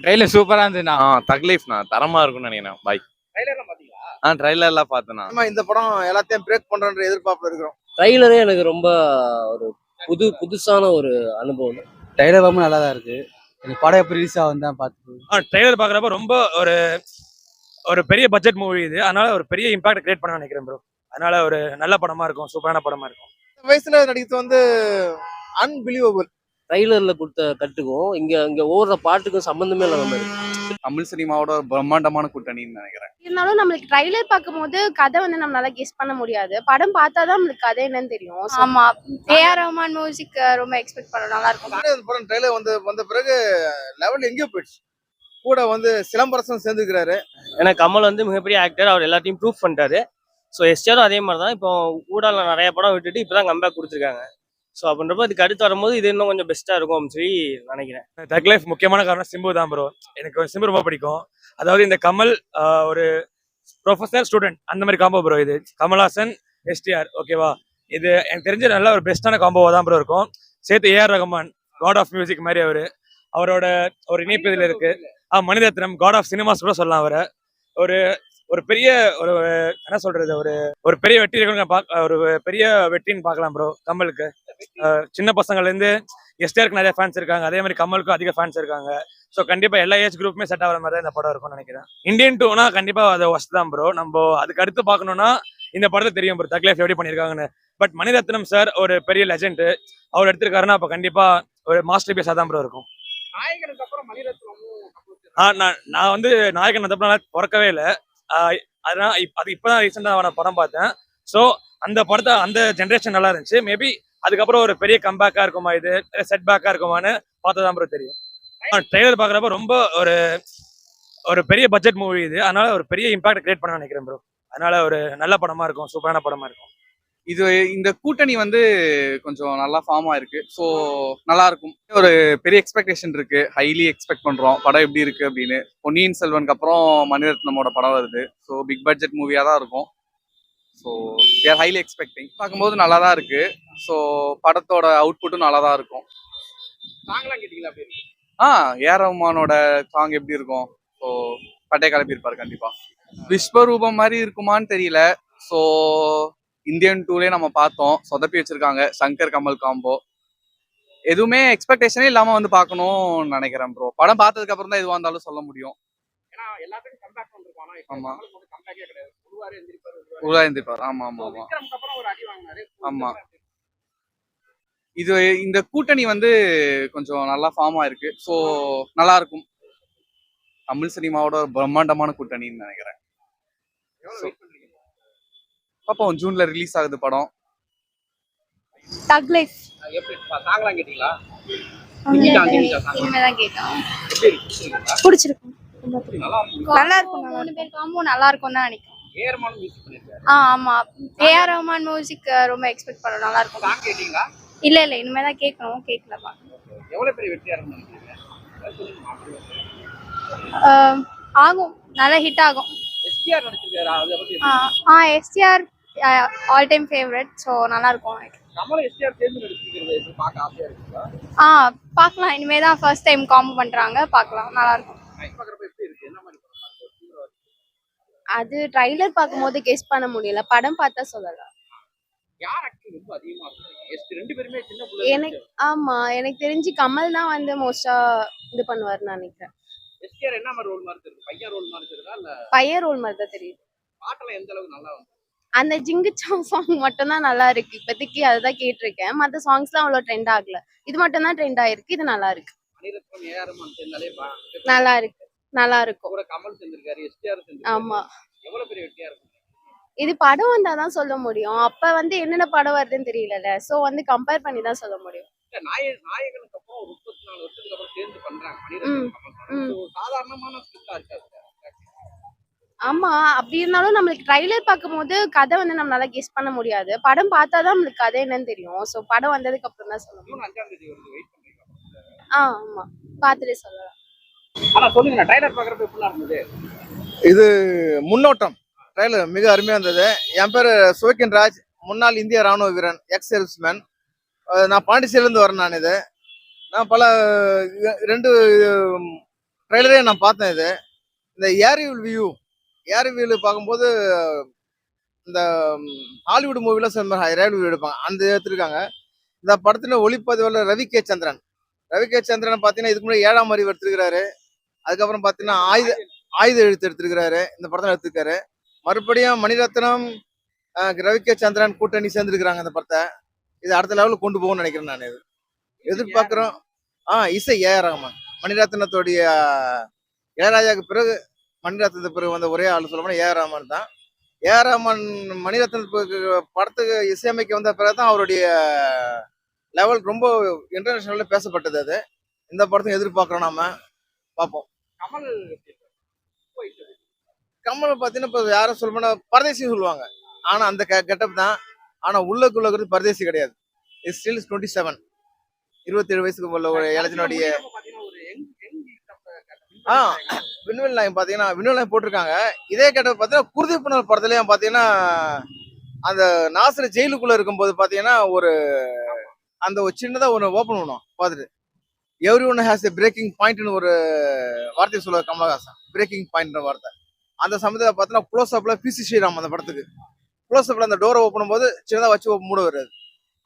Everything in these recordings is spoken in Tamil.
ட்ரெயிலர் சூப்பரா இருந்துச்சுண்ணா. தக்லீஃப்ண்ணா தரமா இருக்கும்னு நினைக்கிறேன். பாய். ட்ரைலர்லாம் பார்த்தேண்ணா. இந்த படம் எல்லாத்தையும் பிரேக் பண்றன்ற எதிர்பார்ப்பு இருக்கிறோம். ட்ரைலரே எனக்கு ரொம்ப ஒரு புதுசான ஒரு அனுபவம். ட்ரைலர் ரொம்ப நல்லா தான் இருக்கு. எனக்கு படம் எப்போ ரிலீஸ் ஆகும் தான் பார்த்து ட்ரைலர் பார்க்குறப்ப ரொம்ப ஒரு பெரிய பட்ஜெட் மூவி இது. அதனால ஒரு பெரிய இம்பாக்ட் கிரியேட் பண்ண நினைக்கிறேன் ப்ரோ. அதனால ஒரு நல்ல படமா இருக்கும், சூப்பரான படமா இருக்கும். வயசுல நடிக்கிறது வந்து அன்பிலீவபிள். ட்ரைலர்ல கொடுத்த கட்டுக்கும் இங்க ஓடுற பாட்டுக்கும் சம்பந்தமே இல்லாத மாதிரி. தமிழ் சினிமாவோட ஒரு பிரம்மாண்டமான கூட்டணின்னு நினைக்கிறேன். இருந்தாலும் நம்மளுக்கு ட்ரைலர் பார்க்கும்போது கதை வந்து நம்மளால கெஸ் பண்ண முடியாது. படம் பார்த்தாதான் நம்மளுக்கு கதை என்னன்னு தெரியும். ஆமா, ஏஆர் ரஹ்மான் மியூசிக் ரொம்ப எக்ஸ்பெக்ட் பண்ண நல்லா இருக்கும். படம் ட்ரைலர் வந்த பிறகு லெவல் எங்கேயோ போயிடுச்சு. கூட வந்து சிலம்பரசன் சேர்ந்துக்கிறாரு. ஏன்னா கமல் வந்து மிகப்பெரிய ஆக்டர், அவர் எல்லாத்தையும் ப்ரூவ் பண்ணிட்டாரு. ஸோ எஸ்டிஆரும் அதே மாதிரி தான். இப்போ ஊடால நிறைய படம் விட்டுட்டு இப்போதான் கம்பேக் கொடுத்துருக்காங்க. ஸோ அப்படின்றப்ப இதுக்கு அடுத்து வரும்போது இது இன்னும் கொஞ்சம் பெஸ்ட்டாக இருக்கும் அப்படின்னு சொல்லி நினைக்கிறேன். தக் லைஃப் முக்கியமான காரணம் சிம்பு தான் ப்ரோ. எனக்கு சிம்பு ரொம்ப பிடிக்கும். அதாவது இந்த கமல் ஒரு ப்ரொஃபஸர் ஸ்டூடெண்ட் அந்த மாதிரி காம்போ ப்ரோ. இது கமல்ஹாசன் எஸ்டிஆர் ஓகேவா, இது எனக்கு தெரிஞ்ச நல்ல ஒரு பெஸ்ட்டான காம்போவாக தான் ப்ரோ இருக்கும். சேர்த்து A R Rahman god of music மாதிரி அவரோட ஒரு இணைப்பு இதில் இருக்கு. மணிரத்னம் காட் ஆஃப் சினிமாஸ் கூட சொல்லலாம். அவரை ஒரு பெரிய என்ன சொல்றது, ஒரு பெரிய வெற்றி ஒரு பெரிய வெற்றின்னு பார்க்கலாம் ப்ரோ கமலுக்கு. சின்ன பசங்கள்ல இருந்து எஸ்டிஆருக்கு நிறைய ஃபேன்ஸ் இருக்காங்க, அதே மாதிரி கமலுக்கும் அதிக ஃபேன்ஸ் இருக்காங்க. ஸோ கண்டிப்பா எல்லா ஏஜ் குரூப்புமே செட் ஆகிற மாதிரி தான் இந்த படம் இருக்கும்னு நினைக்கிறேன். இந்தியன் 2னா கண்டிப்பா அதை ஒஸ்ட் தான் ப்ரோ. நம்ம அதுக்கு அடுத்து பார்க்கணும்னா இந்த படத்தை தெரியும் ப்ரோ தக் லைஃப் எப்படி பண்ணியிருக்காங்கன்னு. பட் மணிரத்னம் சார் ஒரு பெரிய லெஜெண்ட், அவர் எடுத்திருக்காருன்னா அப்போ கண்டிப்பா ஒரு மாஸ்டர் பீஸாக தான் ப்ரோ இருக்கும். நான் வந்து நாயகன் அப்புறம் பிறக்கவே இல்லை. அதனால அது இப்பதான் ரீசெண்டா படம் பார்த்தேன். ஸோ அந்த படத்தை அந்த ஜென்ரேஷன் நல்லா இருந்துச்சு. மேபி அதுக்கப்புறம் ஒரு பெரிய கம்பேக்கா இருக்குமா, இது செட் பேக்கா இருக்குமான்னு பார்த்ததான் ப்ரோ தெரியும். ட்ரெய்லர் பார்க்குறப்ப ரொம்ப ஒரு பெரிய பட்ஜெட் மூவி இது. அதனால ஒரு பெரிய இம்பாக்ட் கிரியேட் பண்ண நினைக்கிறேன் ப்ரோ. அதனால ஒரு நல்ல படமா இருக்கும், சூப்பரான படமா இருக்கும். இது இந்த கூட்டணி வந்து கொஞ்சம் நல்லா ஃபார்ம் ஆயிருக்கு. ஸோ நல்லா இருக்கும். ஒரு பெரிய எக்ஸ்பெக்டேஷன் இருக்கு, ஹைலி எக்ஸ்பெக்ட் பண்றோம் படம் எப்படி இருக்கு அப்படின்னு. பொன்னியின் செல்வனுக்கு அப்புறம் மணிரத்னமோட படம் வருது. ஸோ பிக் பட்ஜெட் மூவியா தான் இருக்கும். So we are highly expecting. பார்க்கும்போது நல்லா தான் இருக்கு. ஸோ படத்தோட அவுட்புட்டும் நல்லா தான் இருக்கும். ஏஆர் ரஹ்மானோட சாங் எப்படி இருக்கும், ஸோ பட்டை கிளப்பியிருப்பாரு கண்டிப்பா. விஸ்வரூபம் மாதிரி இருக்குமான்னு தெரியல. ஸோ இந்தியன் 2லயே நம்ம பார்த்தோம், சொதப்பி வச்சிருக்காங்க சங்கர் கமல் காம்போ. எதுவுமே எக்ஸ்பெக்டேஷனே இல்லாம வந்து பார்க்கணும்னு நினைக்கிறேன் ப்ரோ. படம் பார்த்ததுக்கு அப்புறம் தான் எதுவாக இருந்தாலும் சொல்ல முடியும். ஆமா உருவா எந்திரிப்பார். ஆமா ஆமா ஆமா ஆமா. இது இந்த கூட்டணி வந்து கொஞ்சம் நல்லா ஃபார்ம் ஆயிருக்கு. ஸோ நல்லா இருக்கும். தமிழ் சினிமாவோட ஒரு பிரம்மாண்டமான கூட்டணின்னு நினைக்கிறேன். பாப்போம், ஜூன்ல ரிலீஸ் ஆகுது படம். தக் லைஃப் சாங்லாம் கேட்டீங்களா? இனிமேதான் கேட்கணும். பிடிச்சிருக்கும், நல்லா இருக்கும். 3 பேர் காம்போ நல்லா இருக்கும் தான் நினைக்கிறேன். ஆமா, ஏஆர் ரஹ்மான் மியூசிக் ரொம்ப எக்ஸ்பெக்ட் பண்ண நல்லா இருக்கும். சாங் கேட்டீங்களா? இல்ல இனிமேதான் கேட்கணும், கேட்கல பாக்கணும். எவ்வளவு பெரிய வெற்றியா இருக்கும் ஆகும், நல்லா ஹிட் ஆகும். எஸ்டிஆர் நடிச்சிருக்காரு, அத பத்தி STR all time favourite. So நல்லா இருக்கும். கமல் எஸ்டிஆர் சேர்ந்து நடிச்சிருக்கிறது பார்க்க ஆசையா இருக்குங்களா? பார்க்கலாம். இனிமேதான் ஃபர்ஸ்ட் டைம் காம்போ பண்றாங்க, பார்க்கலாம், நல்லா இருக்கும். அது ட்ரைலர் பார்க்கும்போது கெஸ் பண்ண முடியல, படம் பார்த்தா சொல்லலாம். எனக்கு தெரிஞ்சு கமல் தான் வந்து மோஸ்டா இது பண்ணுவாருன்னு நினைக்கிறேன். பையன் ரோல் மாதிரி தான் தெரியுது. அந்த ஜிங்குச்சாங் சாங் மட்டும் தான் நல்லா இருக்கு இப்போதைக்கு, அதுதான் கேட்டிருக்கேன். மற்ற சாங்ஸ்லாம் அவ்வளோ ட்ரெண்ட் ஆகல. இது மட்டும் தான் ட்ரெண்ட் ஆயிருக்கு. இது நல்லா இருக்கு, நல்லா இருக்கு, நல்லா இருக்கும். ஆமா, இது படம் வந்தாதான் சொல்ல முடியும். அப்ப வந்து என்னென்ன படம் வருதுன்னு தெரியல. சோ வந்து கம்பேர் பண்ணி தான் சொல்ல முடியும். ஆமா, அப்படி இருந்தாலும் நம்மளுக்கு ட்ரைலர் பார்க்கும்போது கதை வந்து நம்மளால கெஸ் பண்ண முடியாது. படம் பார்த்தாதான் நம்மளுக்கு கதை என்னன்னு தெரியும். சோ படம் வந்ததுக்கு அப்புறம் தான் சொல்ல முடியும். ஆமா, பார்த்துட்டே சொல்லலாம். இது முன்னோட்டம். ட்ரைலர் மிக அருமையா இருந்தது. என் பேரு சுவக்கின் ராஜ், முன்னாள் இந்திய ராணுவ வீரன், எக்ஸ் சேல்ஸ்மேன். நான் பாண்டிச்சேரியிலேருந்து வரேன். நான் பல 2 ட்ரெய்லரே நான் பார்த்தேன். இது இந்த ஏர் வியூ பார்க்கும்போது இந்த ஹாலிவுட் மூவில ஏர் வியூ எடுப்பாங்க, அந்த எடுத்திருக்காங்க. இந்த படத்துல ஒளிப்பதிவாளர் ரவி கே சந்திரன் பார்த்தீங்கன்னா இதுக்கு முன்னாடி 7ஆம் அறிவு எடுத்திருக்கிறாரு. அதுக்கப்புறம் பார்த்தீங்கன்னா ஆயுத எழுத்து எடுத்திருக்கிறாரு. இந்த படத்துல எடுத்திருக்காரு. மறுபடியும் மணிரத்னம், ரவி கே சந்திரன் கூட்டணி சேர்ந்துருக்கிறாங்க இந்த படத்தை. இது அடுத்த லெவலுக்கு கொண்டு போகும்னு நினைக்கிறேன். நான் இது எதிர்பார்க்கிறோம். இசை ஏஆர் ரஹ்மான். மணிரத்னத்துடைய இளையராஜாவுக்கு பிறகு மணிரத்னத்துக்கு பிறகு வந்த ஒரே ஆள் சொல்ல போனா ஏஆர் ரஹ்மான் தான். ஏஆர் ரஹ்மான் மணிரத்னத்துக்கு படத்துக்கு இசையமைக்க வந்த பிறகு தான் அவருடைய லெவல் ரொம்ப இன்டர்நேஷனல்ல பேசப்பட்டது. அது இந்த படத்தையும் எதிர்பார்க்கிறோம், நாம பார்ப்போம். கமல் எப்படி இருக்காரு? வயசு எப்படி? கமல் பார்த்தீங்கன்னா இப்போ யாரும் சொல்ல போனா பரதேசின்னு சொல்லுவாங்க. ஆனா அந்த கெட்டப் தான். ஆனா உள்ளுக்குள்ள பரதேசி கிடையாது. இஸ் ஸ்டில் 27, 27 வயசுக்கு உள்ள ஒரு இளைஞனுடைய அப்ப பாத்தீங்கன்னா ஒரு யங் ஆ விண்வெளி நாயம் பார்த்தீங்கன்னா விண்வெளி நாயம் போட்டிருக்காங்க. இதே கெட்டப் பார்த்தீங்கன்னா குருதிப்புணர் படத்துலயும் பார்த்தீங்கன்னா அந்த நாசர் ஜெயிலுக்குள்ள இருக்கும்போது பார்த்தீங்கன்னா அந்த ஒரு சின்னதா ஒன்று ஓப்பன் பண்ணுவோம் பார்த்துட்டு, every one has a breaking பாயிண்ட்னு ஒரு வார்த்தை சொல்லுவார் கமலஹாசன். பிரேக்கிங் பாயிண்ட்ன்ற வார்த்தை. அந்த சமயத்தில் பார்த்தீங்கன்னா க்ளோஸ் அப்ல பிசி ஸ்ரீராம் அந்த படத்துக்கு க்ளோஸ் அப்ல அந்த டோரை ஓப்பன் பண்ணும்போது சின்னதாக வச்சு மூட வருது.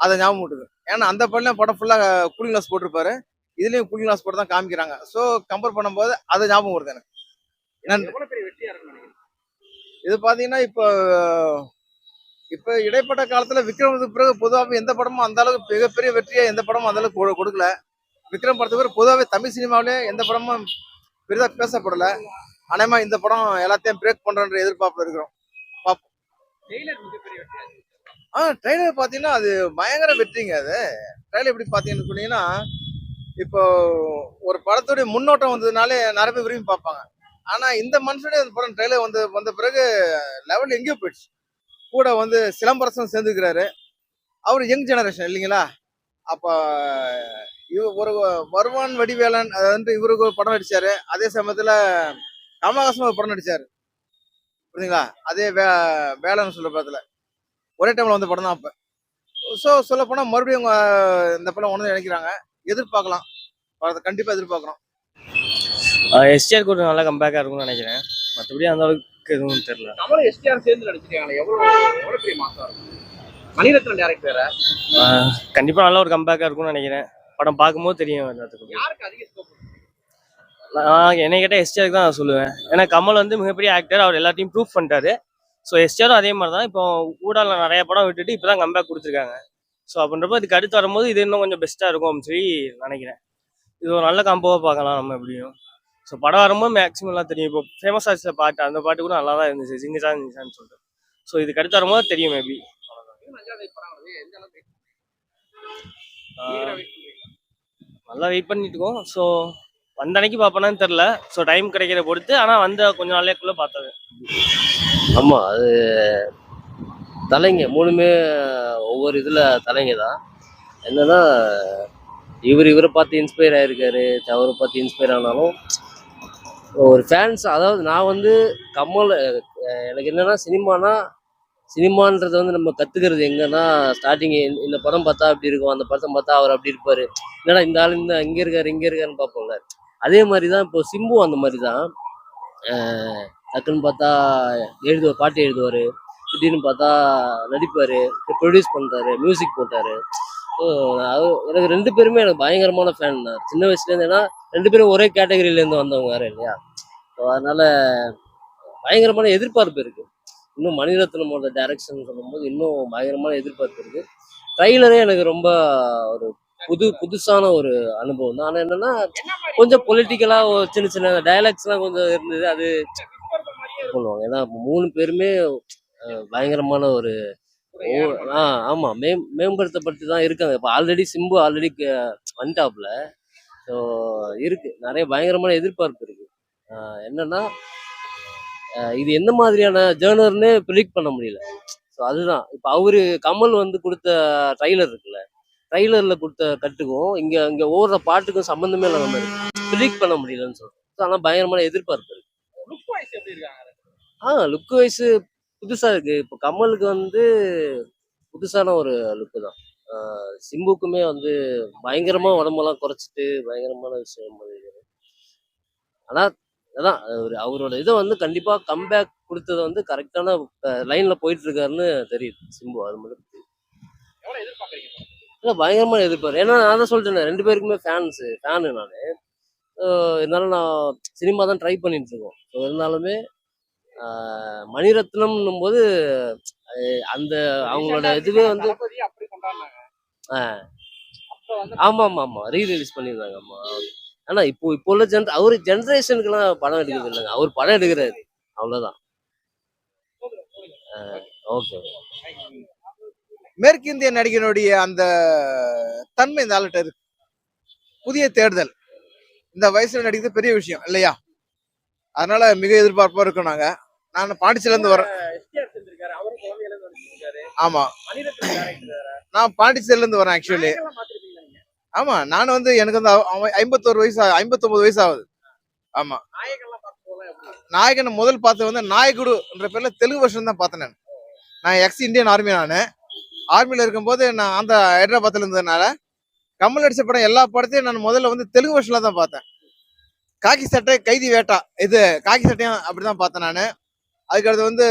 அதை ஞாபகம் விட்டுது. ஏன்னா அந்த படம் ஃபுல்லாக கூலிங் கிளாஸ் போட்டிருப்பாரு. இதுலயும் கூலிங் கிளாஸ் போட்டு தான் காமிக்கிறாங்க. ஸோ கம்பேர் பண்ணும்போது அது ஞாபகம் வருது எனக்கு. நன்றி. எவ்வளவு பெரிய வெற்றியா இருக்கும்னு நினைக்கிறேன்? இது பார்த்தீங்கன்னா இப்போ இடைப்பட்ட காலத்துல விக்ரமத்துக்கு பிறகு பொதுவாகவே எந்த படமும் அந்த அளவுக்கு மிகப்பெரிய வெற்றியை எந்த படமும் அந்த அளவுக்கு கொடுக்கல. விக்ரம் படத்துக்கு பிறகு பொதுவாகவே தமிழ் சினிமாவிலே எந்த படமும் பெரிதா பேசப்படல. ஆனா இந்த படம் எல்லாத்தையும் பிரேக் பண்றன்ற எதிர்பார்ப்பு இருக்கிறோம். பார்ப்போம். ஜெயிலர் மிகப்பெரிய வெற்றியா இருக்கு. ட்ரெய்லர் பார்த்தீங்கன்னா அது பயங்கர வெற்றிங்க. அது ட்ரெய்லர் எப்படி பார்த்தீங்கன்னு சொன்னீங்கன்னா, இப்போ ஒரு படத்துடைய முன்னோட்டம் வந்ததுனாலே நிறைய பேர் விரும்பி பார்ப்பாங்க. ஆனா இந்த மனுஷனுடைய அந்த படம் ட்ரெய்லர் வந்த பிறகு லெவல் எங்கேயோ போயிடுச்சு. கூட சிலம்பரசன் சேர்ந்துக்கிறாரு. அவர் யங் ஜெனரேஷன் இல்லைங்களா? அப்ப ஒரு வருவான் வடிவேலன் அது இவருக்கு ஒரு படம் நடிச்சாரு. அதே சமயத்துல கமலஹாசன் ஒரு படம் நடிச்சாரு, புரியுதுங்களா? அதே வேலன் சொல்ற படத்துல ஒரே டைம்ல வந்த படம் தான் அப்ப. ஸோ சொல்ல போனா மறுபடியும் இந்த படம் ஒன்று நினைக்கிறாங்க. எதிர்பார்க்கலாம், படத்தை கண்டிப்பா எதிர்பார்க்கிறோம். எஸ்டிஆர் கூட நல்லா கம்பேக்காக இருக்கும்னு நினைக்கிறேன். மற்றபடி அந்த அளவுக்கு எதுவும் தெரியல. கமலும் எஸ்டிஆர் சேர்ந்து நடிச்சிருக்காங்க. எவ்வளவு பெரிய மாசம் இருக்கும். மணிரத்னம் டைரக்டர் வேற. கண்டிப்பாக நல்ல ஒரு கம்பேக்காக இருக்கும்னு நினைக்கிறேன். படம் பார்க்கும்போது தெரியும் எல்லாத்துக்கும். யாருக்கு அதிக ஸ்கோப்? நான் என்னை கேட்டால் எஸ்டிஆருக்கு தான் நான் சொல்லுவேன். ஏன்னா கமல் மிகப்பெரிய ஆக்டர், அவர் எல்லாத்தையும் ப்ரூவ் பண்ணிட்டாரு. ஸோ எஸ்டிஆரும் அதே மாதிரி தான். இப்போ ஊடால நிறைய படம் விட்டுட்டு இப்போ தான் கம்பேக் கொடுத்துருக்காங்க. ஸோ அப்படின்றப்போ இதுக்கு அடுத்து வரும்போது இது இன்னும் கொஞ்சம் பெஸ்ட்டாக இருக்கும் அப்படின்னு சொல்லி நினைக்கிறேன். இது ஒரு நல்ல காம்போவாக பார்க்கலாம் நம்ம எப்படியும். ஸோ படம் வரும்போது மேக்ஸிமம் எல்லாம் தெரியும். இப்போ ஃபேமஸ் ஆச்சு பாட்டு, அந்த பாட்டு கூட நல்லா தான் இருந்துச்சு, சிங்கிசான்னு சொல்லிட்டு. ஸோ இதுக்கு அடுத்து வரும்போது தெரியும் மேபி. எந்த அளவுக்கு நல்லா வெயிட் பண்ணிட்டு இருக்கோம். ஸோ வந்த அன்னைக்கு பார்ப்பேனான்னு தெரில. ஸோ டைம் கிடைக்கிற பொறுத்து. ஆனால் வந்த கொஞ்ச நாளைக்குள்ளே பார்த்தது. ஆமாம், அது தலைங்க மூணுமே ஒவ்வொரு இதில் தலைங்க தான். என்னன்னா இவரை பார்த்து இன்ஸ்பயர் ஆகிருக்காரு, அவரை பார்த்து இன்ஸ்பயர் ஆனாலும் ஒரு ஃபேன்ஸ். அதாவது நான் கமல் எனக்கு என்னென்னா சினிமான்றது நம்ம கற்றுக்கிறது எங்கன்னா ஸ்டார்டிங் இந்த படம் பார்த்தா அப்படி இருக்கும், அந்த படம் பார்த்தா அவர் அப்படி இருப்பார், என்னடா இந்த ஆள் இங்கே இருக்காருன்னு பார்ப்போம்ல. அதே மாதிரி தான் இப்போ சிம்பு அந்த மாதிரி தான். டக்குன்னு பார்த்தா பாட்டு எழுதுவார், திடீர்னு பார்த்தா நடிப்பார், ப்ரொடியூஸ் பண்ணுறாரு, மியூசிக் போட்டார். ஸோ எனக்கு 2 பேருமே எனக்கு பயங்கரமான ஃபேன் தான் சின்ன வயசுலேருந்து. ஏன்னா 2 பேரும் ஒரே கேட்டகரியிலேருந்து வந்தவங்க வேறு இல்லையா? ஸோ அதனால் பயங்கரமான எதிர்பார்ப்பு இருக்குது. இன்னும் மணிரத்னமோட டைரக்ஷன் சொல்லும்போது இன்னும் பயங்கரமான எதிர்பார்ப்பு இருக்குது. ட்ரைலரே எனக்கு ரொம்ப ஒரு புதுசான ஒரு அனுபவம் தான். ஆனால் என்னென்னா கொஞ்சம் பொலிட்டிக்கலாக ஒரு சின்ன டைலாக்ஸ்லாம் கொஞ்சம் இருந்தது. அது சொல்லுவாங்க. ஏன்னா 3 பேருமே பயங்கரமான ஒரு ஆமாம் மேம்படுத்தப்பட்டு தான் இருக்காங்க. இப்போ சிம்பு ஆல்ரெடி வந்துட்டாப்புல. ஸோ இருக்குது, நிறைய பயங்கரமான எதிர்பார்ப்பு இருக்குது. என்னென்னா இது எந்த மாதிரியான ஜேர்னர்னு ப்ரிடிக்ட் பண்ண முடியல. ஸோ அதுதான் இப்போ கமல் கொடுத்த ட்ரைலர் இருக்குல்ல, ட்ரைலரில் கொடுத்த கட்டுக்கும் இங்கே ஓடுற பாட்டுக்கும் சம்மந்தமே இல்லாத மாதிரி ப்ரிடிக்ட் பண்ண முடியலன்னு சொல்கிறேன். ஸோ ஆனால் பயங்கரமான எதிர்பார்ப்பு இருக்குது. லுக் வைஸ் எப்படி இருக்காங்க? லுக் வைஸ் புதுசாக இருக்குது. இப்போ கமலுக்கு புதுசான ஒரு லுக்கு தான். சிம்புக்குமே பயங்கரமாக உடம்பெல்லாம் குறைச்சிட்டு பயங்கரமான விஷயம் பண்ணியிருக்காரு. ஆனால் அதான் அவரோட இதை வந்து கண்டிப்பாக கம்பேக் கொடுத்தது வந்து கரெக்டான லைனில் போயிட்டு இருக்காருன்னு தெரியுது சிம்பு. அது மட்டும் எவ்வளவு எதிர்பார்க்கறீங்க? இல்லை பயங்கரமாக எதிர்பாரு. ஏன்னா நான் தான் சொல்லிட்டேன், 2 பேருக்குமே ஃபேனு நான். இருந்தாலும் நான் சினிமா தான் ட்ரை பண்ணிட்டு இருக்கோம். ஸோ இருந்தாலுமே மணிரத்னம்னும் போது அந்த அவங்களோட இதுவே வந்து தளபதி அப்படி கொண்டாடினாங்க. ஆஹ் அப்ப வந்து ஆமா ரீரிலீஸ் பண்ணியிருந்தாங்க. ஆமா. ஆனா இப்போ உள்ள அவரு ஜென்ரேஷனுக்குலாம் படம் எடுக்கிறது இல்லைங்க, அவர் படம் எடுக்கிறாரு அவ்வளவுதான். ஓகே. மேற்கிந்திய நடிகனுடைய அந்த தன்மை இந்த ஆளுகிட்ட இருக்கு. புதிய தேடுதல் இந்த வயசுல நடிக்கிறது பெரிய விஷயம் இல்லையா? அதனால மிக எதிர்பார்ப்பா இருக்கோம் நாங்க. நான் பாண்டிச்சேரில இருந்து வரேன். எஸ்டிஆர் செஞ்சிருக்காரு. அவரும் குழந்தையில இருந்து நடிச்சிருக்காரு. ஆமா, மணிரத்னம் டைரக்டர். நான் பாண்டிச்சேரில இருந்து வரேன் ஆக்சுவலி. நாயகெல்லாம் பார்த்திருப்பீங்க நீங்க. ஆமா, நான் வந்து எனக்கு வந்து 51 வயசு 59 வயசு ஆகுது. ஆமா, நாயகெல்லாம் பார்க்கும்போது எப்படி? நாயகன் முதல் பார்த்தது வந்து நாயகுடுன்ற பேர்ல தெலுங்கு வருஷன் தான் பார்த்தேன். நான் எக்ஸ் இந்தியன் ஆர்மி. நான் ஆர்மியில இருக்கும்போது நான் அந்த ஹைதராபாத்ல இருந்ததுனால கமல் நடிச்ச படம் எல்லா படத்தையும் நான் முதல்ல வந்து தெலுங்கு வருஷன்ல தான் பார்த்தேன். காக்கி சட்டை, கைதி வேட்டா, இது காக்கி சட்டையும் அப்படிதான் பார்த்தேன் நான். அதுக்கடுத்து வந்து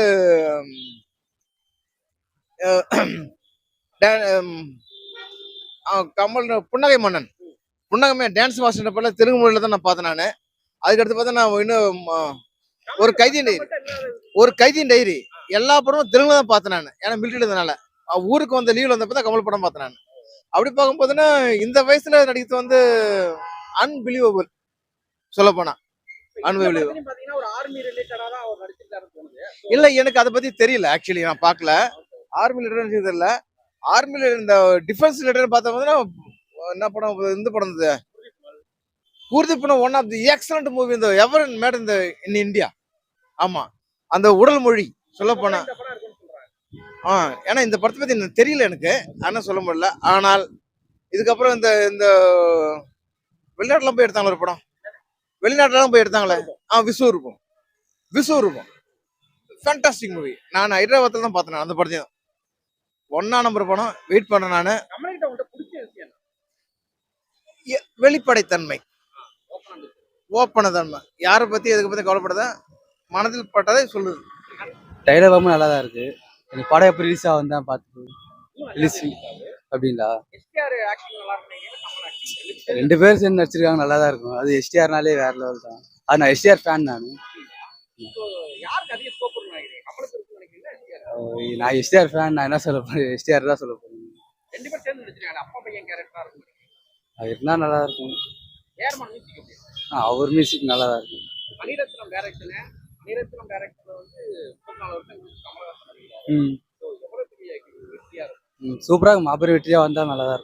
கமல் புன்னகை மன்னன், புன்னகை டான்ஸ் மாஸ்டர் படம் தெலுங்கு மொழியில தான் நான் பார்த்தேன் நான். அதுக்கடுத்து பார்த்தா நான் இன்னும் ஒரு கைதியின் டைரி எல்லா படமும் தெலுங்குல தான் பார்த்தேன் நான். ஏன்னா மிலிட்டரி இருந்தனால ஊருக்கு வந்த லீவ்ல வந்தப்ப தான் கமல் படம் பார்த்தேன் நான். அப்படி பார்க்கும்போதுன்னா இந்த வயசுல நடிக்கிறது வந்து அன்பிலீவபிள். சொல்ல போனா அன்பிலீவபிள். பாத்தீங்கன்னா ஒரு ஆர்மி ரிலேட்டடா தான் அவர் நடிச்சிருக்காருன்னு தோணுது. இல்ல, எனக்கு அதை பத்தி தெரியல ஆக்சுவலி. நான் பார்க்கல ஆர்மி ரிலேட்டட் தெரியல. ஆர்மில இந்த டிஃபென்ஸ் ரிலேட்டட் பார்த்தா வந்து என்ன படம், இந்த படம் இருந்தது கூர்தி படம். One of the excellent movie இந்த எவர் மேட் இந்த இன் இந்தியா. ஆமா, அந்த உடல் மொழி சொல்ல போனா. இந்த படம் இருக்குன்னு சொல்றாங்க. ஏன்னா இந்த படத்தை பத்தி எனக்கு தெரியல, எனக்கு ஆனா சொல்ல முடியல. ஆனால் இதுக்கப்புறம் இந்த இந்த வெளிநாட்டுலாம் போய் எடுத்தாங்களே ஒரு படம், வெளிநாட்டுலாம் போய் எடுத்தாங்களே, விஸ்வரூபம் ஃபேண்டாஸ்டிக் மூவி. நான் ஹைதராபாத்ல தான் பார்த்தேன் அந்த படத்தையும். 1ஆம் நம்பர் படம். வெயிட் பண்றேன் நான். கமல்கிட்ட உங்கள்ட்ட பிடிச்ச விஷயம் என்ன? வெளிப்படைத்தன்மை, ஓப்பனத்தன்மை. யாரை பத்தி எதுக்கு பத்தி கவலைப்படாத, மனதில் பட்டதை சொல்லுது. டைலர் பாம்பு நல்லா தான் இருக்கு. எனக்கு படம் எப்போ ரிலீஸ் ஆகும் தான் பார்த்து ரிலீஸ் அப்படிங்களா? எஸ்டிஆர் ஆக்டிங் நல்லா இருந்தீங்க. கமல் ஆக்டிங் 2 பேரும் சேர்ந்து நடிச்சிருக்காங்க, நல்லா தான் இருக்கும். அது எஸ்டிஆர்னாலே வேற லெவல் தான். அது நான் எஸ்டிஆர் ஃபேன். நான் யாருக்கு அதிக ஸ்கோப் இருக்குன்னு நினைக்கிறீங்க? கமலுக்கு இருக்குன்னு நினைக்கிறீங்களா எஸ்டிஆர்? நான் எஸ்டிஆர் ஃபேன். நான் என்ன சொல்ல போறேன், எஸ்டிஆர் தான் சொல்ல போறேன். 2 பேரும் சேர்ந்து நடிச்சிருக்காங்க. அப்பா பையன் கேரக்டரா இருக்கும். அது இருந்தா நல்லா இருக்கும். ஏர்மான் மியூசிக் எப்படி? அவர் மியூசிக் நல்லா தான் இருக்கும். மணிரத்னம் டைரக்டர் வந்து 34 வருஷம் கமலஹாசன் நடிக்கிறாரு. ம் எவ்வளவு பெரிய வெற்றியா இருக்கும். சூப்பராக மாபெரும் வெற்றியா வந்தா நல்லா தான் இருக்கும்.